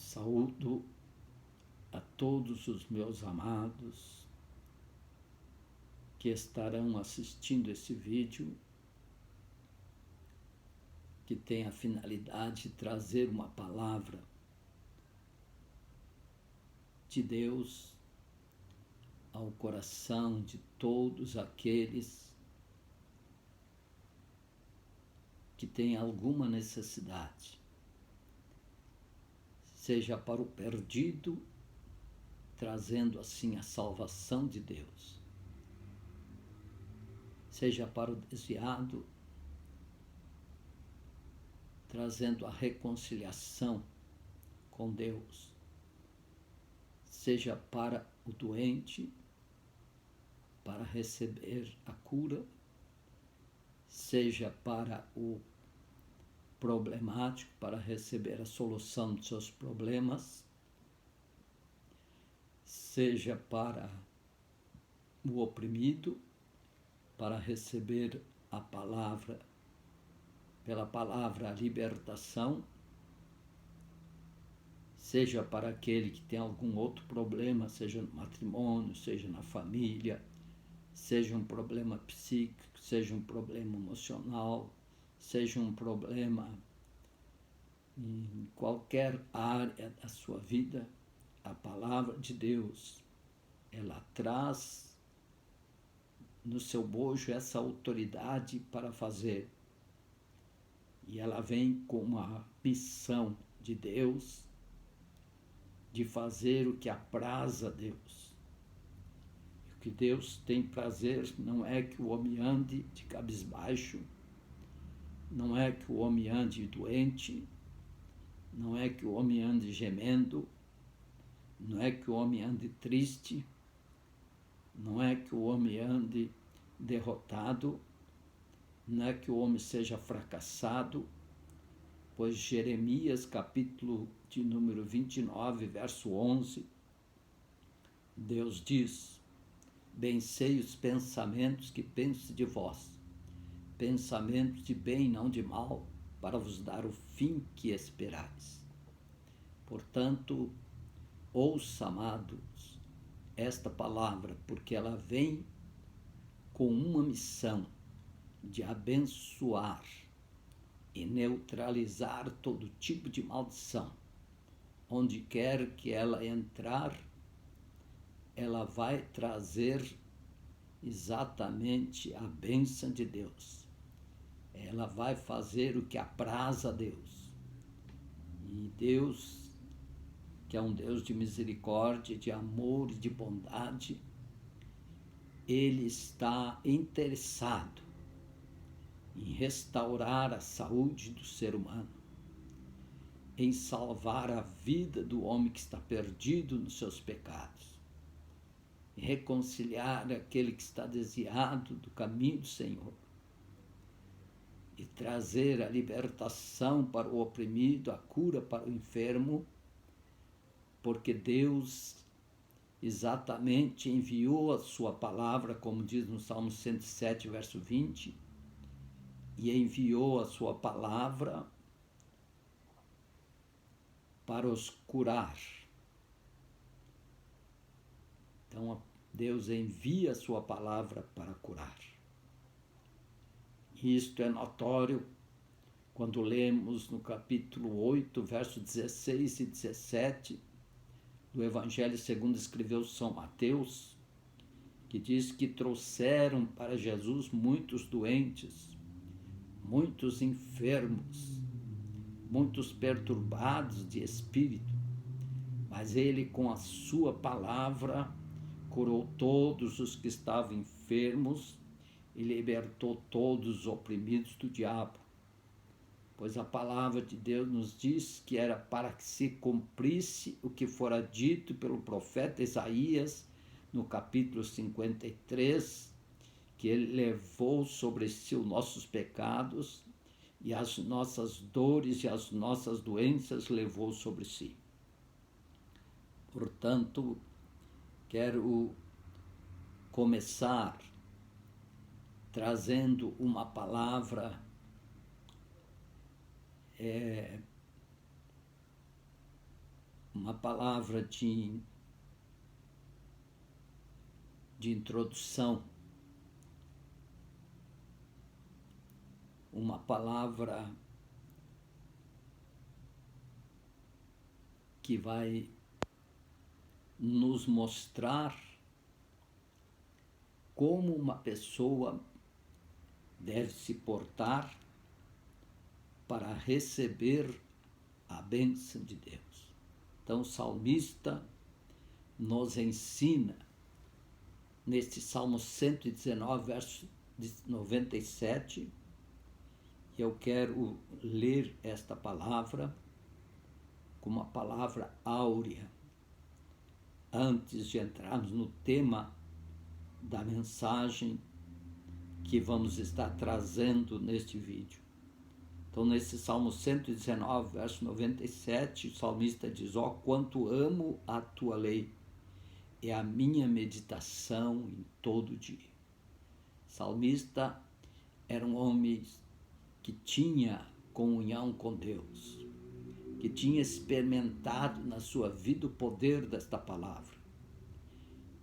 Saúdo a todos os meus amados que estarão assistindo esse vídeo, que tem a finalidade de trazer uma palavra de Deus ao coração de todos aqueles que têm alguma necessidade, seja para o perdido, trazendo assim a salvação de Deus, seja para o desviado, trazendo a reconciliação com Deus, seja para o doente, para receber a cura, seja para o problemático, para receber a solução dos seus problemas, seja para o oprimido, para receber a palavra, pela palavra a libertação, seja para aquele que tem algum outro problema, seja no matrimônio, seja na família, seja um problema psíquico, seja um problema emocional, seja um problema em qualquer área da sua vida, a palavra de Deus, ela traz no seu bojo essa autoridade para fazer. E ela vem com uma missão de Deus de fazer o que apraz a Deus. O que Deus tem prazer não é que o homem ande de cabisbaixo, não é que o homem ande doente, não é que o homem ande gemendo, não é que o homem ande triste, não é que o homem ande derrotado, não é que o homem seja fracassado, pois Jeremias, capítulo de número 29, verso 11, Deus diz: bem sei os pensamentos que penso de vós, pensamentos de bem, não de mal, para vos dar o fim que esperais. Portanto, ouça, amados, esta palavra, porque ela vem com uma missão de abençoar e neutralizar todo tipo de maldição. Onde quer que ela entrar, ela vai trazer exatamente a bênção de Deus. Ela vai fazer o que apraz a Deus. E Deus, que é um Deus de misericórdia, de amor e de bondade, Ele está interessado em restaurar a saúde do ser humano, em salvar a vida do homem que está perdido nos seus pecados, em reconciliar aquele que está desviado do caminho do Senhor, e trazer a libertação para o oprimido, a cura para o enfermo, porque Deus exatamente enviou a sua palavra, como diz no Salmo 107, verso 20, e enviou a sua palavra para os curar. Então, Deus envia a sua palavra para curar. Isto é notório quando lemos no capítulo 8, verso 16 e 17 do Evangelho segundo escreveu São Mateus, que diz que trouxeram para Jesus muitos doentes, muitos enfermos, muitos perturbados de espírito, mas ele com a sua palavra curou todos os que estavam enfermos e libertou todos os oprimidos do diabo. Pois a palavra de Deus nos diz que era para que se cumprisse o que fora dito pelo profeta Isaías no capítulo 53, que ele levou sobre si os nossos pecados e as nossas dores e as nossas doenças levou sobre si. Portanto, quero começar trazendo uma palavra uma palavra de introdução, uma palavra que vai nos mostrar como uma pessoa deve se portar para receber a bênção de Deus. Então, o salmista nos ensina, neste Salmo 119, verso 97, e eu quero ler esta palavra como uma palavra áurea, antes de entrarmos no tema da mensagem que vamos estar trazendo neste vídeo. Então, nesse Salmo 119, verso 97, o salmista diz: ó, quanto amo a tua lei, é a minha meditação em todo dia. O salmista era um homem que tinha comunhão com Deus, que tinha experimentado na sua vida o poder desta palavra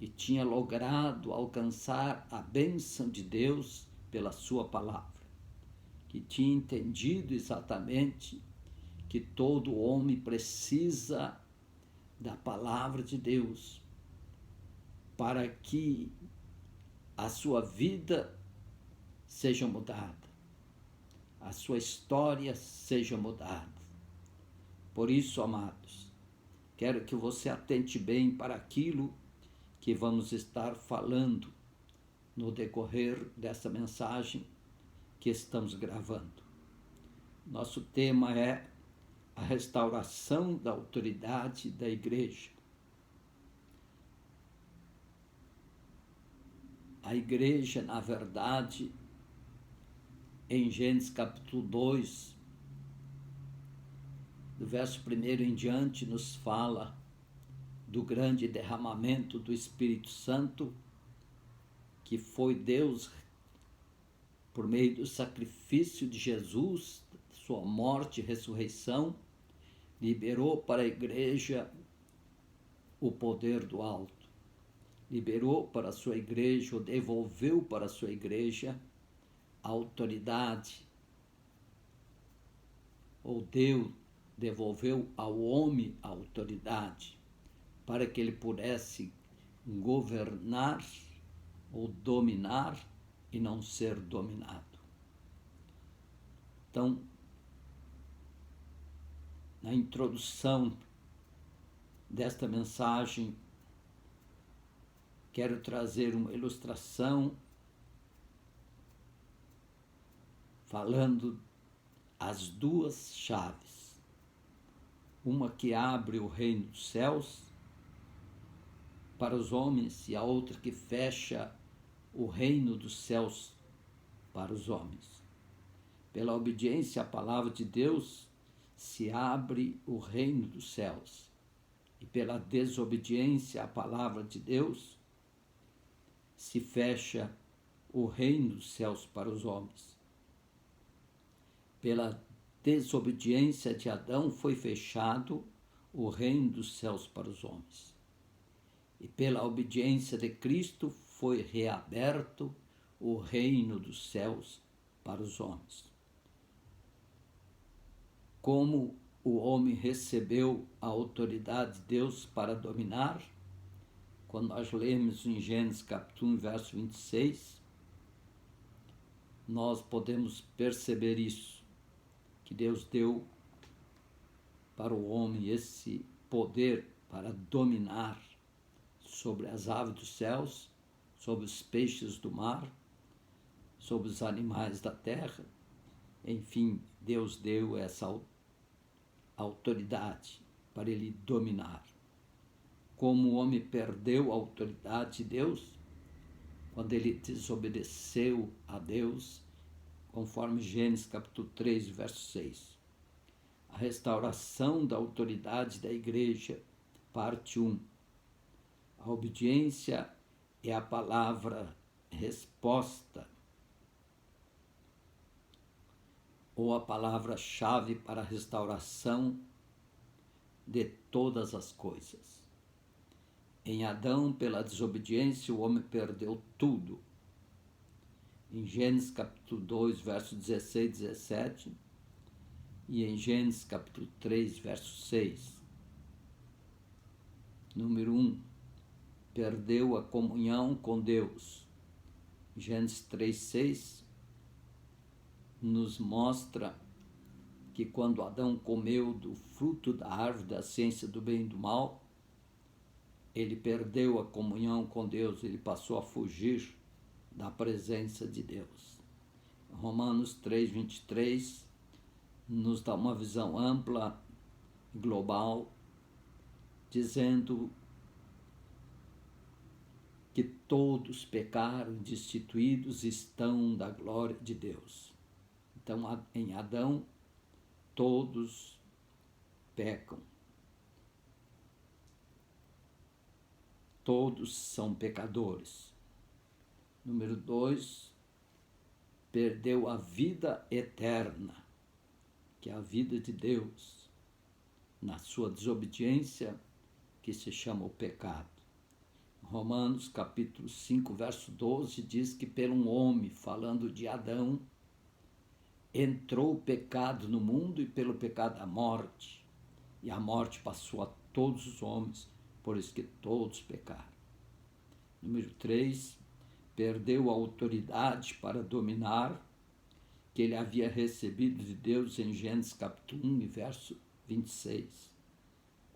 e tinha logrado alcançar a bênção de Deus pela sua palavra, que tinha entendido exatamente que todo homem precisa da palavra de Deus para que a sua vida seja mudada, a sua história seja mudada. Por isso, amados, quero que você atente bem para aquilo que vamos estar falando no decorrer dessa mensagem que estamos gravando. Nosso tema é a restauração da autoridade da igreja. A igreja, na verdade, em Gênesis capítulo 2, do verso 1 em diante, nos fala do grande derramamento do Espírito Santo, que foi Deus, por meio do sacrifício de Jesus, sua morte e ressurreição, liberou para a igreja o poder do alto, liberou para a sua igreja, ou devolveu para a sua igreja a autoridade, ou devolveu ao homem a autoridade, para que ele pudesse governar ou dominar e não ser dominado. Então, na introdução desta mensagem, quero trazer uma ilustração falando as duas chaves, uma que abre o reino dos céus para os homens e a outra que fecha o reino dos céus para os homens. Pela obediência à palavra de Deus se abre o reino dos céus, e pela desobediência à palavra de Deus se fecha o reino dos céus para os homens. Pela desobediência de Adão foi fechado o reino dos céus para os homens. E pela obediência de Cristo foi reaberto o reino dos céus para os homens. Como o homem recebeu a autoridade de Deus para dominar, quando nós lemos em Gênesis capítulo 1, verso 26, nós podemos perceber isso, que Deus deu para o homem esse poder para dominar sobre as aves dos céus, sobre os peixes do mar, sobre os animais da terra. Enfim, Deus deu essa autoridade para ele dominar. Como o homem perdeu a autoridade de Deus, quando ele desobedeceu a Deus, conforme Gênesis capítulo 3, verso 6. A restauração da autoridade da igreja, parte 1. A obediência é a palavra resposta, ou a palavra-chave para a restauração de todas as coisas. Em Adão, pela desobediência, o homem perdeu tudo. Em Gênesis capítulo 2, versos 16 e 17, e em Gênesis capítulo 3, verso 6. Número 1, perdeu a comunhão com Deus. Gênesis 3, 6 nos mostra que quando Adão comeu do fruto da árvore da ciência do bem e do mal, ele perdeu a comunhão com Deus, ele passou a fugir da presença de Deus. Romanos 3, 23 nos dá uma visão ampla, global, dizendo que todos pecaram, destituídos estão da glória de Deus. Então, em Adão, todos pecam. Todos são pecadores. Número 2, perdeu a vida eterna, que é a vida de Deus, na sua desobediência, que se chama o pecado. Romanos capítulo 5, verso 12, diz que pelo um homem, falando de Adão, entrou o pecado no mundo e pelo pecado a morte. E a morte passou a todos os homens, por isso que todos pecaram. Número 3, perdeu a autoridade para dominar, que ele havia recebido de Deus em Gênesis capítulo 1, verso 26.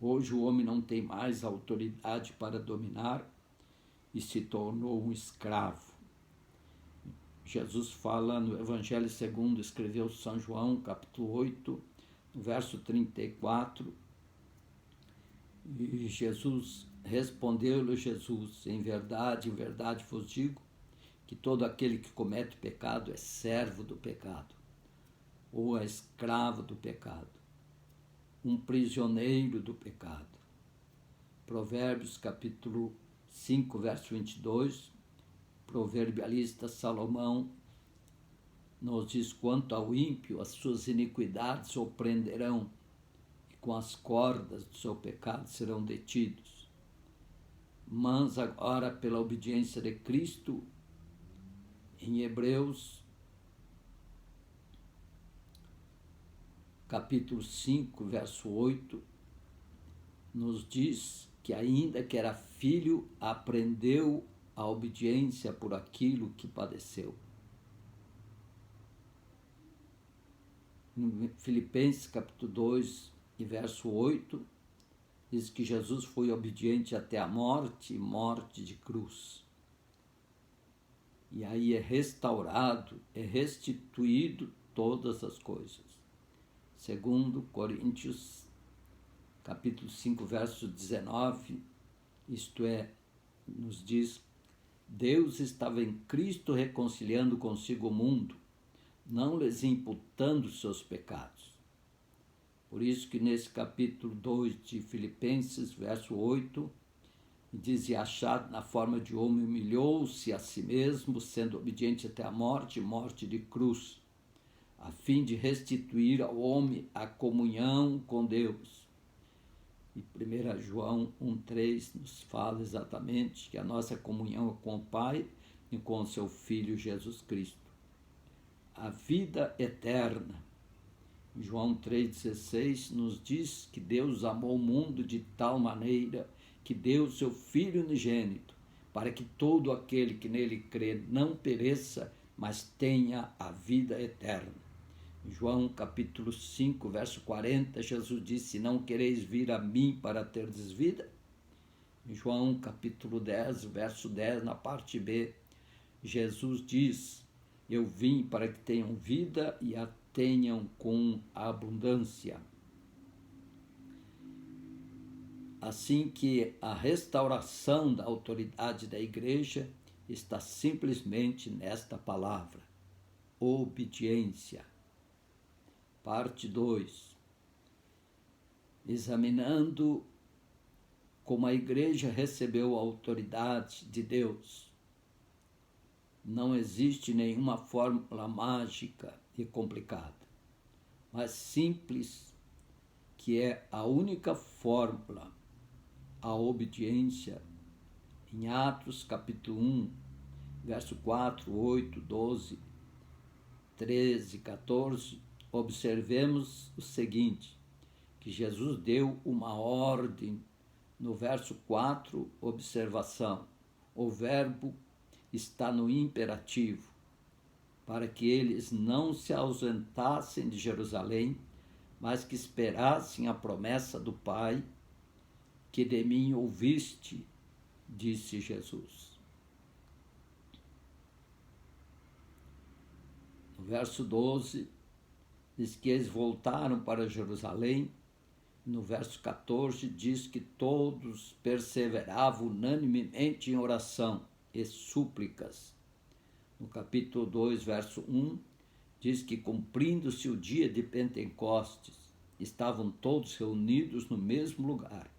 Hoje o homem não tem mais autoridade para dominar e se tornou um escravo. Jesus fala no Evangelho segundo escreveu São João, capítulo 8, verso 34, e Jesus respondeu-lhe em verdade vos digo, que todo aquele que comete pecado é servo do pecado, ou é escravo do pecado, um prisioneiro do pecado. Provérbios capítulo 5, verso 22, proverbialista Salomão nos diz: quanto ao ímpio, as suas iniquidades o prenderão, e com as cordas do seu pecado serão detidos. Mas agora, pela obediência de Cristo, em Hebreus, capítulo 5, verso 8, nos diz que ainda que era filho, aprendeu a obediência por aquilo que padeceu. Em Filipenses, capítulo 2, e verso 8, diz que Jesus foi obediente até a morte, morte de cruz. E aí é restaurado, é restituído todas as coisas. Segundo Coríntios, capítulo 5, verso 19, isto é, nos diz: Deus estava em Cristo reconciliando consigo o mundo, não lhes imputando seus pecados. Por isso que nesse capítulo 2 de Filipenses, verso 8, diz: e achado na forma de homem, humilhou-se a si mesmo, sendo obediente até a morte, morte de cruz, a fim de restituir ao homem a comunhão com Deus. E 1 João 1,3 nos fala exatamente que a nossa comunhão é com o Pai e com o seu Filho Jesus Cristo. A vida eterna. João 3,16 nos diz que Deus amou o mundo de tal maneira que deu o seu Filho unigênito, para que todo aquele que nele crê não pereça, mas tenha a vida eterna. João capítulo 5, verso 40, Jesus disse: não quereis vir a mim para terdes vida? João capítulo 10, verso 10, na parte B, Jesus diz: eu vim para que tenham vida e a tenham com abundância. Assim que a restauração da autoridade da igreja está simplesmente nesta palavra: obediência. Parte 2. Examinando como a igreja recebeu a autoridade de Deus. Não existe nenhuma fórmula mágica e complicada, mas simples, que é a única fórmula, a obediência, em Atos capítulo 1, verso 4, 8, 12, 13, 14, observemos o seguinte, que Jesus deu uma ordem no verso 4, observação, o verbo está no imperativo, para que eles não se ausentassem de Jerusalém, mas que esperassem a promessa do Pai, que de mim ouviste, disse Jesus. No verso 12, diz que eles voltaram para Jerusalém. No verso 14, diz que todos perseveravam unanimemente em oração e súplicas. No capítulo 2, verso 1, diz que, cumprindo-se o dia de Pentecostes, estavam todos reunidos no mesmo lugar,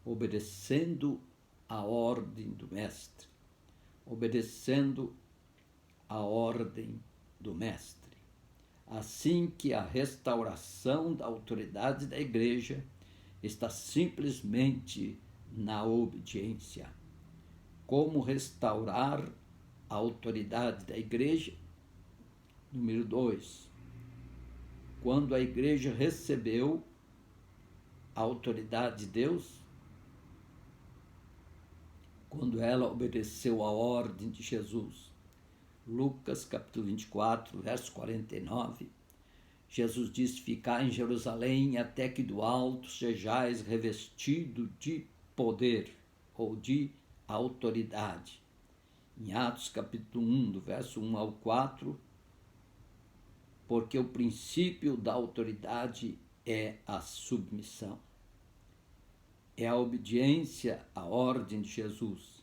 obedecendo a ordem do Mestre. Obedecendo a ordem do Mestre. Assim que a restauração da autoridade da igreja está simplesmente na obediência. Como restaurar a autoridade da igreja? Número 2. Quando a igreja recebeu a autoridade de Deus, quando ela obedeceu a ordem de Jesus. Lucas capítulo 24, verso 49, Jesus diz: ficai em Jerusalém até que do alto sejais revestido de poder ou de autoridade. Em Atos capítulo 1, do verso 1 ao 4, porque o princípio da autoridade é a submissão. É a obediência à ordem de Jesus.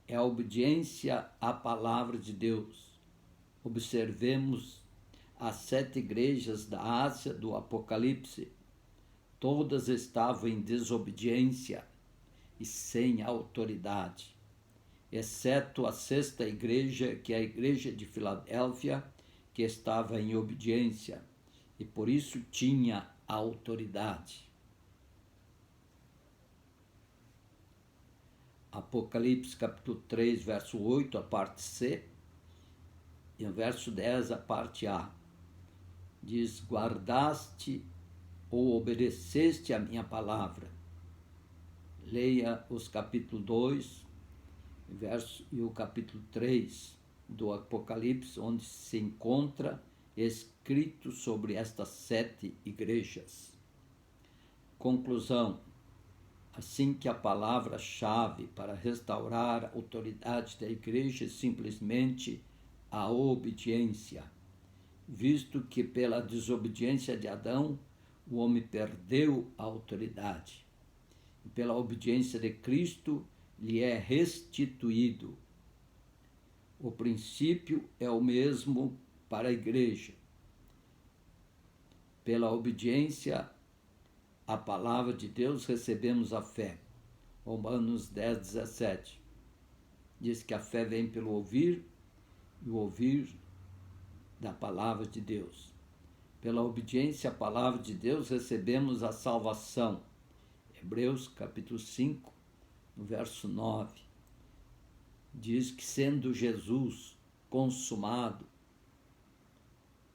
É a obediência à palavra de Deus. Observemos as 7 igrejas da Ásia do Apocalipse. Todas estavam em desobediência e sem autoridade, exceto a 6ª igreja, que é a igreja de Filadélfia, que estava em obediência e por isso tinha autoridade. Apocalipse capítulo 3, verso 8, a parte C, e o verso 10, a parte A. Diz: guardaste ou obedeceste a minha palavra. Leia os capítulo 2 e o capítulo 3 do Apocalipse, onde se encontra escrito sobre estas 7 igrejas. Conclusão: assim que a palavra-chave para restaurar a autoridade da igreja é simplesmente a obediência, visto que pela desobediência de Adão o homem perdeu a autoridade, e pela obediência de Cristo lhe é restituído. O princípio é o mesmo para a igreja. Pela obediência à palavra de Deus recebemos a fé. Romanos 10, 17. Diz que a fé vem pelo ouvir e o ouvir da palavra de Deus. Pela obediência à palavra de Deus recebemos a salvação. Hebreus capítulo 5, no verso 9. Diz que sendo Jesus consumado,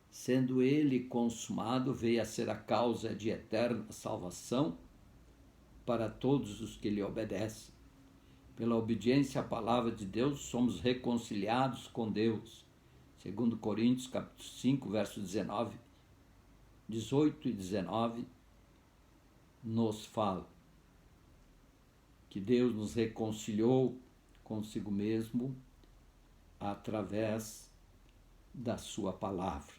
sendo ele consumado, veio a ser a causa de eterna salvação para todos os que lhe obedecem. Pela obediência à palavra de Deus, somos reconciliados com Deus. Segundo Coríntios, capítulo 5, verso 19, 18 e 19, nos fala que Deus nos reconciliou consigo mesmo através da sua palavra.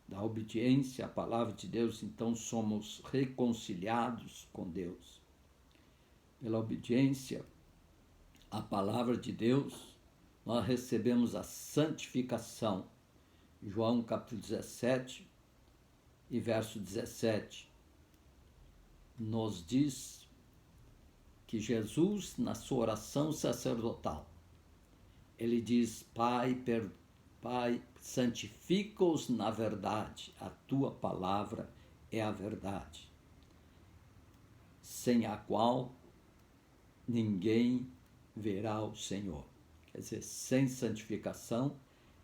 Da obediência à palavra de Deus, então somos reconciliados com Deus. Pela obediência à palavra de Deus, nós recebemos a santificação. João capítulo 17 e verso 17 nos diz que Jesus, na sua oração sacerdotal, ele diz: Pai, santifica-os na verdade, a tua palavra é a verdade, sem a qual ninguém verá o Senhor. Quer dizer, sem santificação,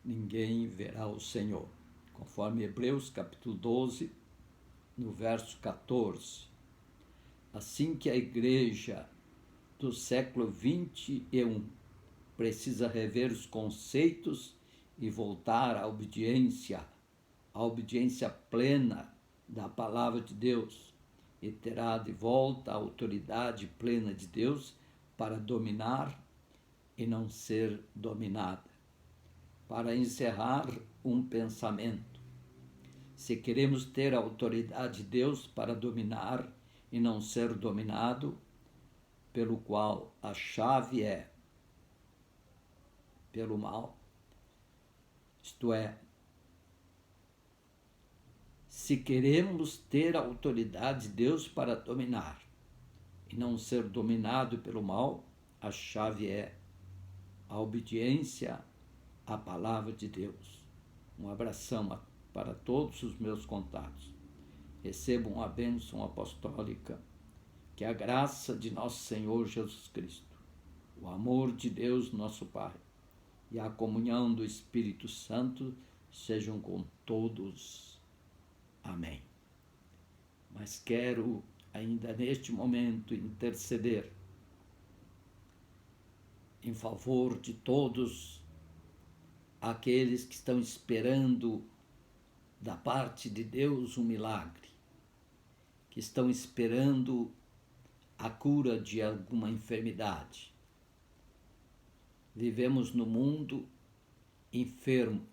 ninguém verá o Senhor. Conforme Hebreus capítulo 12, no verso 14. Assim que a igreja do século XXI precisa rever os conceitos e voltar à obediência plena da palavra de Deus, e terá de volta a autoridade plena de Deus para dominar e não ser dominada. Para encerrar um pensamento, se queremos ter a autoridade de Deus para dominar e não ser dominado, pelo qual a chave é pelo mal, isto é, se queremos ter a autoridade de Deus para dominar e não ser dominado pelo mal, a chave é a obediência à palavra de Deus. Um abração para todos os meus contatos. Recebam a bênção apostólica, que a graça de nosso Senhor Jesus Cristo, o amor de Deus nosso Pai e a comunhão do Espírito Santo sejam com todos. Amém. Mas quero ainda neste momento interceder em favor de todos aqueles que estão esperando da parte de Deus um milagre, que estão esperando a cura de alguma enfermidade. Vivemos no mundo enfermo,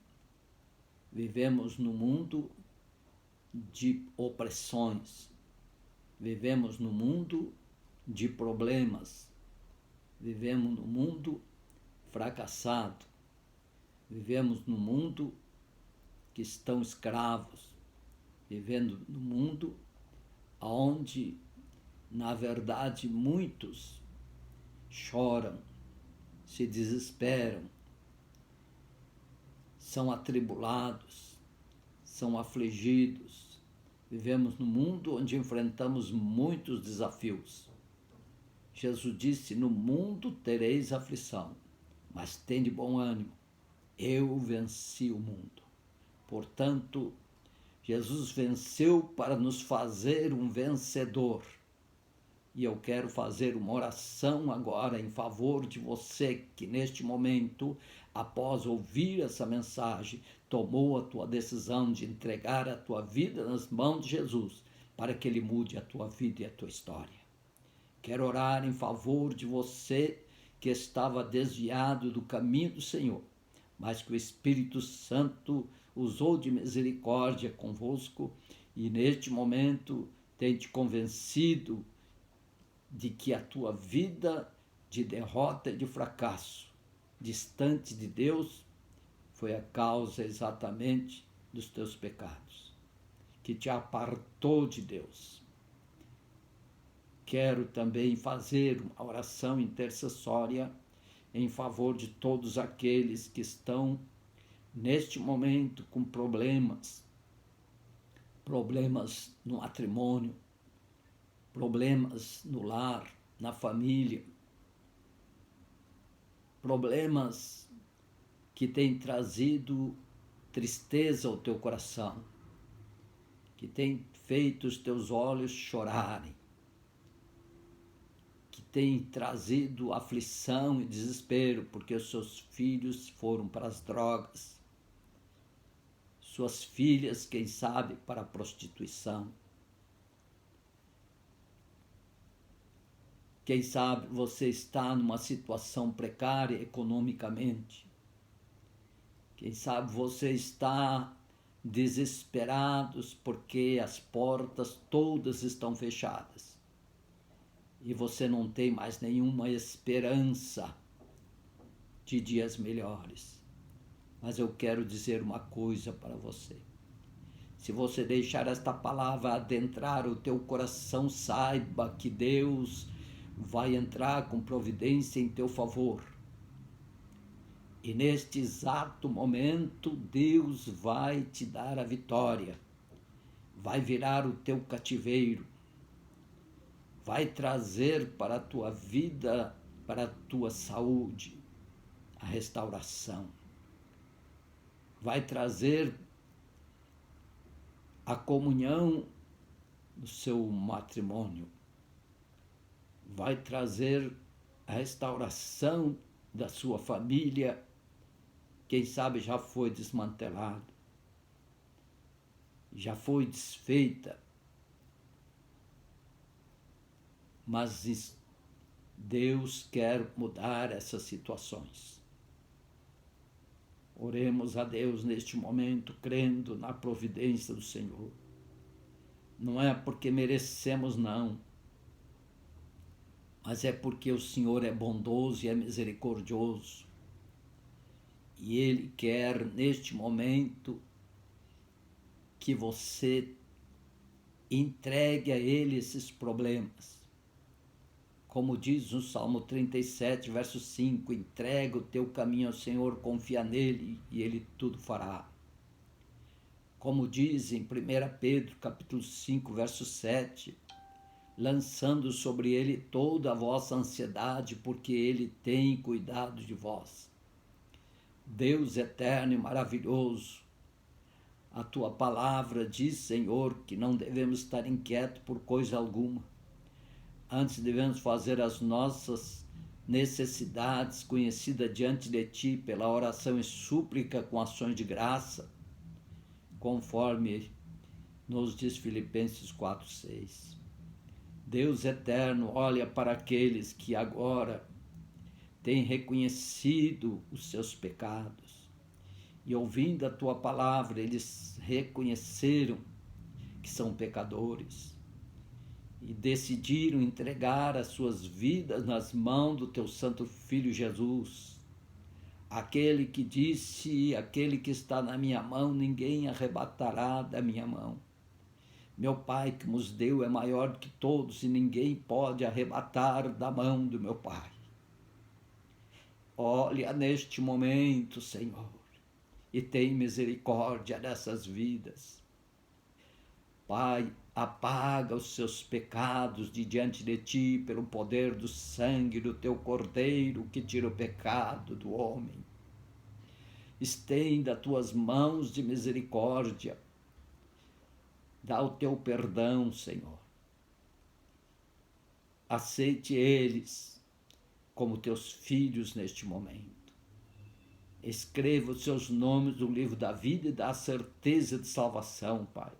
vivemos no mundo de opressões, vivemos no mundo de problemas, vivemos no mundo fracassado, vivemos no mundo que estão escravos, vivendo no mundo onde, na verdade, muitos choram, se desesperam, são atribulados, são afligidos. Vivemos num mundo onde enfrentamos muitos desafios. Jesus disse: no mundo tereis aflição, mas tende bom ânimo, eu venci o mundo. Portanto, Jesus venceu para nos fazer um vencedor. E eu quero fazer uma oração agora em favor de você que neste momento, após ouvir essa mensagem, tomou a tua decisão de entregar a tua vida nas mãos de Jesus, para que Ele mude a tua vida e a tua história. Quero orar em favor de você que estava desviado do caminho do Senhor, mas que o Espírito Santo usou de misericórdia convosco e neste momento tem te convencido de que a tua vida de derrota e de fracasso, distante de Deus, foi a causa exatamente dos teus pecados, que te apartou de Deus. Quero também fazer uma oração intercessória em favor de todos aqueles que estão neste momento com problemas no matrimônio, problemas no lar, na família, problemas que têm trazido tristeza ao teu coração, que têm feito os teus olhos chorarem, que têm trazido aflição e desespero, porque os seus filhos foram para as drogas, suas filhas, quem sabe, para a prostituição. Quem sabe você está numa situação precária economicamente. Quem sabe você está desesperado porque as portas todas estão fechadas. E você não tem mais nenhuma esperança de dias melhores. Mas eu quero dizer uma coisa para você. Se você deixar esta palavra adentrar o teu coração, saiba que Deus vai entrar com providência em teu favor. E neste exato momento, Deus vai te dar a vitória. vai virar o teu cativeiro, vai trazer para a tua vida, para a tua saúde, a restauração. Vai trazer a comunhão do seu matrimônio. Vai trazer a restauração da sua família, quem sabe já foi desmantelada, já foi desfeita, mas Deus quer mudar essas situações. Oremos a Deus neste momento, crendo na providência do Senhor. Não é porque merecemos, não, mas é porque o Senhor é bondoso e é misericordioso. E Ele quer, neste momento, que você entregue a Ele esses problemas. Como diz no Salmo 37, verso 5, entrega o teu caminho ao Senhor, confia nele e Ele tudo fará. Como diz em 1 Pedro, capítulo 5, verso 7, lançando sobre Ele toda a vossa ansiedade, porque Ele tem cuidado de vós. Deus eterno e maravilhoso, a tua palavra diz, Senhor, que não devemos estar inquietos por coisa alguma. Antes devemos fazer as nossas necessidades conhecidas diante de ti pela oração e súplica com ações de graça, conforme nos diz Filipenses 4:6. Deus eterno, olha para aqueles que agora têm reconhecido os seus pecados e ouvindo a tua palavra, eles reconheceram que são pecadores e decidiram entregar as suas vidas nas mãos do teu santo Filho Jesus, aquele que disse, aquele que está na minha mão, ninguém arrebatará da minha mão. Meu Pai que nos deu é maior do que todos e ninguém pode arrebatar da mão do meu Pai. Olha neste momento, Senhor, e tem misericórdia dessas vidas. Pai, apaga os seus pecados de diante de ti pelo poder do sangue do teu Cordeiro que tira o pecado do homem. Estenda tuas mãos de misericórdia. Dá o teu perdão, Senhor. Aceite eles como teus filhos neste momento. Escreva os seus nomes no livro da vida e dá certeza de salvação, Pai.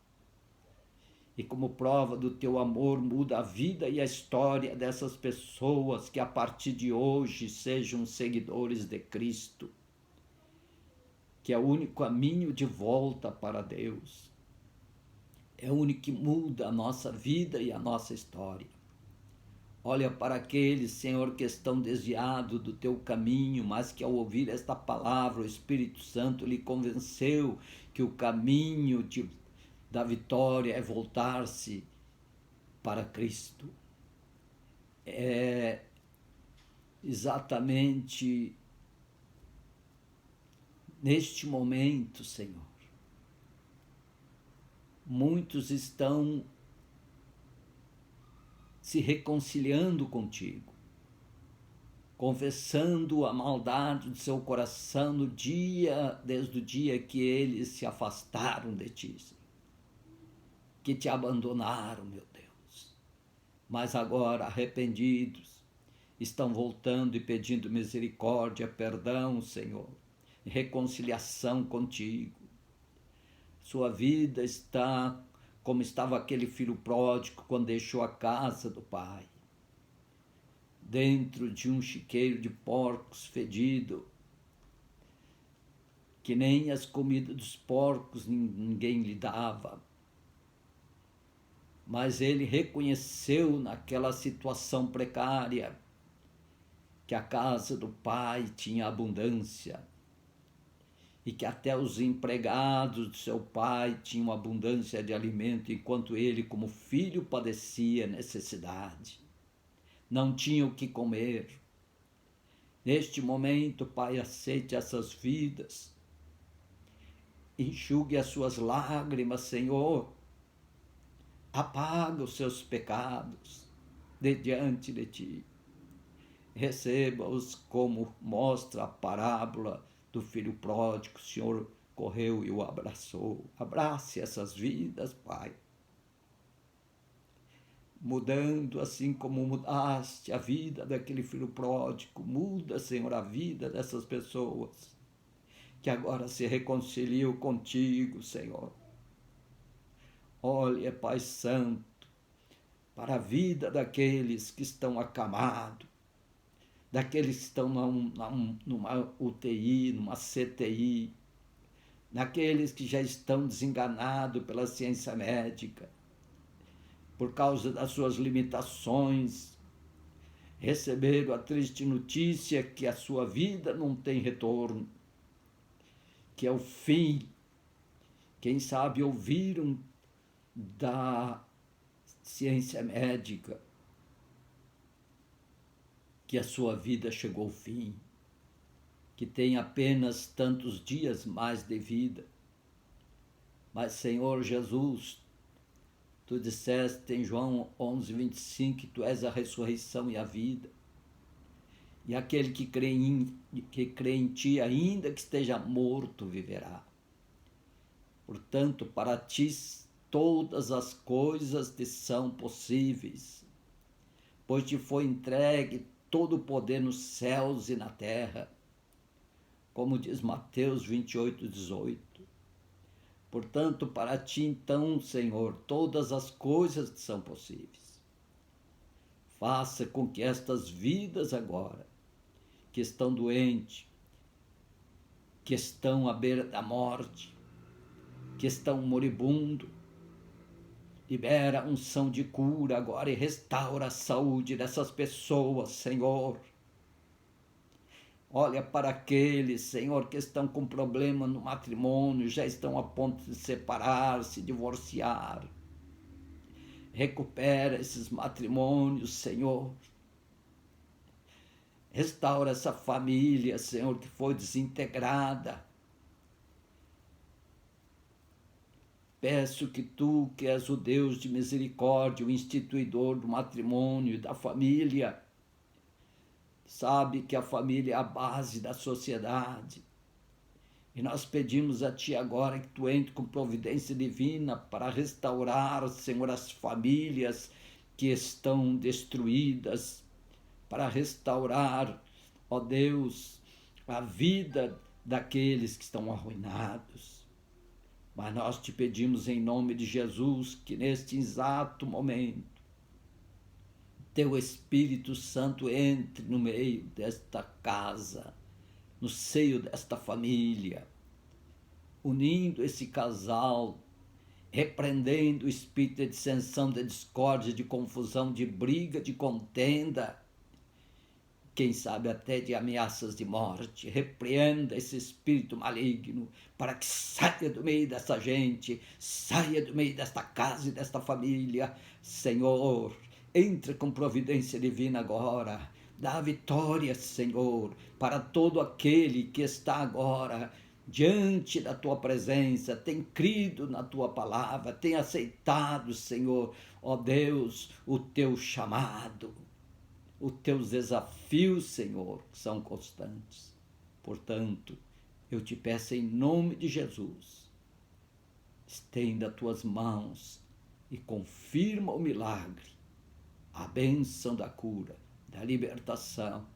E como prova do teu amor, muda a vida e a história dessas pessoas que a partir de hoje sejam seguidores de Cristo, que é o único caminho de volta para Deus. É o único que muda a nossa vida e a nossa história. Olha para aqueles, Senhor, que estão desviados do teu caminho, mas que ao ouvir esta palavra, o Espírito Santo lhe convenceu que o caminho da vitória é voltar-se para Cristo. É exatamente neste momento, Senhor, muitos estão se reconciliando contigo, confessando a maldade do seu coração desde o dia que eles se afastaram de ti, que te abandonaram, meu Deus. Mas agora, arrependidos, estão voltando e pedindo misericórdia, perdão, Senhor, reconciliação contigo. Sua vida está como estava aquele filho pródigo quando deixou a casa do pai, dentro de um chiqueiro de porcos fedido, que nem as comidas dos porcos ninguém lhe dava. Mas ele reconheceu naquela situação precária que a casa do pai tinha abundância e que até os empregados do seu pai tinham abundância de alimento, enquanto ele, como filho, padecia necessidade. Não tinha o que comer. Neste momento, Pai, aceite essas vidas. Enxugue as suas lágrimas, Senhor, apaga os seus pecados de diante de ti. Receba-os como mostra a parábola do filho pródigo. O Senhor correu e o abraçou. Abrace essas vidas, Pai. Mudando assim como mudaste a vida daquele filho pródigo. Muda, Senhor, a vida dessas pessoas que agora se reconciliam contigo, Senhor. Olha, Pai Santo, para a vida daqueles que estão acamados, daqueles que estão numa UTI, numa CTI, naqueles que já estão desenganados pela ciência médica, por causa das suas limitações, receberam a triste notícia que a sua vida não tem retorno, que é o fim. Quem sabe ouviram da ciência médica que a sua vida chegou ao fim, que tem apenas tantos dias mais de vida. Mas, Senhor Jesus, tu disseste em João 11:25 que tu és a ressurreição e a vida. E aquele que crê em ti, ainda que esteja morto, viverá. Portanto, para ti todas as coisas te são possíveis, pois te foi entregue todo o poder nos céus e na terra, como diz Mateus 28:18. Portanto, para ti, então, Senhor, todas as coisas te são possíveis. Faça com que estas vidas agora, que estão doentes, que estão à beira da morte, que estão moribundos, libera a unção de cura agora e restaura a saúde dessas pessoas, Senhor. Olha para aqueles, Senhor, que estão com problema no matrimônio, já estão a ponto de separar, se divorciar. Recupera esses matrimônios, Senhor. Restaura essa família, Senhor, que foi desintegrada. Peço que tu, que és o Deus de misericórdia, o instituidor do matrimônio e da família, sabe que a família é a base da sociedade. E nós pedimos a ti agora que tu entre com providência divina para restaurar, Senhor, as famílias que estão destruídas, para restaurar, ó Deus, a vida daqueles que estão arruinados. Mas nós te pedimos em nome de Jesus que neste exato momento teu Espírito Santo entre no meio desta casa, no seio desta família, unindo esse casal, repreendendo o espírito de dissensão, de discórdia, de confusão, de briga, de contenda, quem sabe até de ameaças de morte. Repreenda esse espírito maligno para que saia do meio dessa gente, saia do meio desta casa e desta família. Senhor, entre com providência divina agora. Dá vitória, Senhor, para todo aquele que está agora diante da tua presença, tem crido na tua palavra, tem aceitado, Senhor, ó Deus, o teu chamado. Os teus desafios, Senhor, são constantes. Portanto, eu te peço em nome de Jesus, estenda as tuas mãos e confirma o milagre, a bênção da cura, da libertação,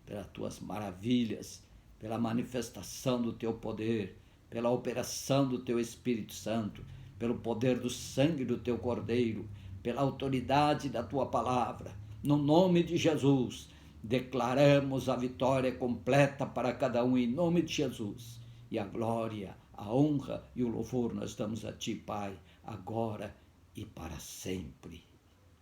pelas tuas maravilhas, pela manifestação do teu poder, pela operação do teu Espírito Santo, pelo poder do sangue do teu Cordeiro, pela autoridade da tua palavra. No nome de Jesus, declaramos a vitória completa para cada um, em nome de Jesus. E a glória, a honra e o louvor nós damos a ti, Pai, agora e para sempre.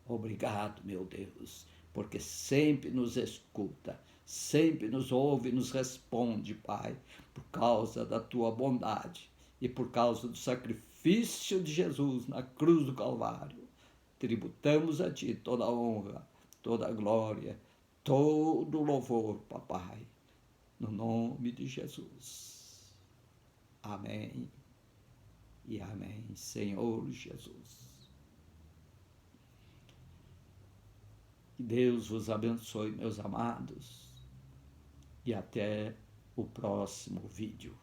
Obrigado, meu Deus, porque sempre nos escuta, sempre nos ouve e nos responde, Pai, por causa da tua bondade e por causa do sacrifício de Jesus na cruz do Calvário. Tributamos a ti toda a honra, toda a glória, todo o louvor, papai, no nome de Jesus. Amém e amém, Senhor Jesus. Que Deus vos abençoe, meus amados, e até o próximo vídeo.